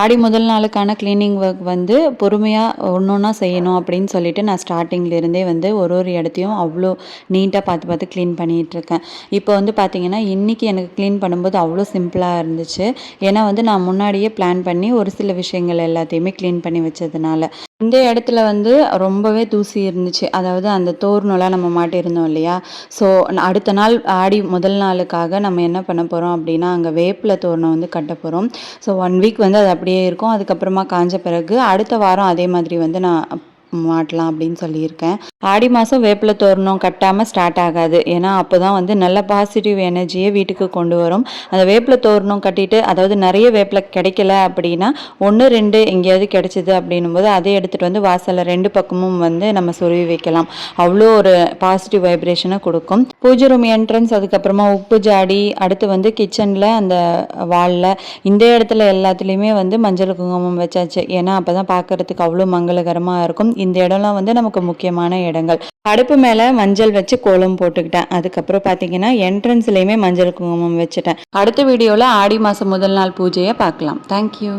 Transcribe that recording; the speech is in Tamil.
ஆடி முதல் நாளுக்கான கிளீனிங் ஒர்க் வந்து பொறுமையாக ஒன்று ஒன்றா செய்யணும் அப்படின்னு சொல்லிட்டு நான் ஸ்டார்டிங்லேருந்தே வந்து ஒரு இடத்தையும் அவ்வளோ நீட்டாக பார்த்து பார்த்து க்ளீன் பண்ணிகிட்ருக்கேன். இப்போ வந்து பார்த்திங்கன்னா இன்றைக்கி எனக்கு க்ளீன் பண்ணும்போது அவ்வளோ சிம்பிளாக இருந்துச்சு. ஏன்னா வந்து நான் முன்னாடியே பிளான் பண்ணி ஒரு சில விஷயங்கள் எல்லாத்தையுமே க்ளீன் பண்ணி வச்சதுனால. இந்த இடத்துல வந்து ரொம்பவே தூசி இருந்துச்சு. அதாவது அந்த தோரணம்லாம் நம்ம மாட்டியிருந்தோம் இல்லையா? ஸோ அடுத்த நாள் ஆடி முதல் நாளுக்காக நம்ம என்ன பண்ண போகிறோம் அப்படின்னா, அங்கே வேப்பில தோரணம் வந்து கட்ட போகிறோம். ஸோ 1 வீக் வந்து அது அப்படியே இருக்கும். அதுக்கப்புறமா காஞ்ச பிறகு அடுத்த வாரம் அதே மாதிரி வந்து நான் மாட்டலாம் அப்படின்னு சொல்லியிருக்கேன். ஆடி மாதம் வேப்பில தோரணம் கட்டாமல் ஸ்டார்ட் ஆகாது. ஏன்னா அப்போ தான் வந்து நல்ல பாசிட்டிவ் எனர்ஜியை வீட்டுக்கு கொண்டு வரும். அந்த வேப்பில தோரணம் கட்டிட்டு, அதாவது நிறைய வேப்பில கிடைக்கல அப்படின்னா 1, 2 எங்கேயாவது கிடைச்சிது அப்படின்னும்போது அதை எடுத்துகிட்டு வந்து வாசலில் 2 பக்கமும் வந்து நம்ம சொருவி வைக்கலாம். அவ்வளோ ஒரு பாசிட்டிவ் வைப்ரேஷனை கொடுக்கும். பூஜை ரூம் என்ட்ரன்ஸ், அதுக்கப்புறமா உப்பு ஜாடி, அடுத்து வந்து கிச்சனில் அந்த வாலில் இந்த இடத்துல எல்லாத்துலேயுமே வந்து மஞ்சள் குங்குமம் வச்சாச்சு. ஏன்னா அப்போ தான் பார்க்குறதுக்கு அவ்வளோ மங்களகரமாக இருக்கும். இந்த இடம்லாம் வந்து நமக்கு முக்கியமான இடங்கள். அடுப்பு மேலே மஞ்சள் வச்சு கோலம் போட்டுக்கிட்டேன். அதுக்கப்புறம் பார்த்தீங்கன்னா என்ட்ரன்ஸ்லேயுமே மஞ்சள் குங்குமம் வச்சுட்டேன். அடுத்த வீடியோவில் ஆடி மாதம் முதல் நாள் பூஜையை பார்க்கலாம். தேங்க்யூ.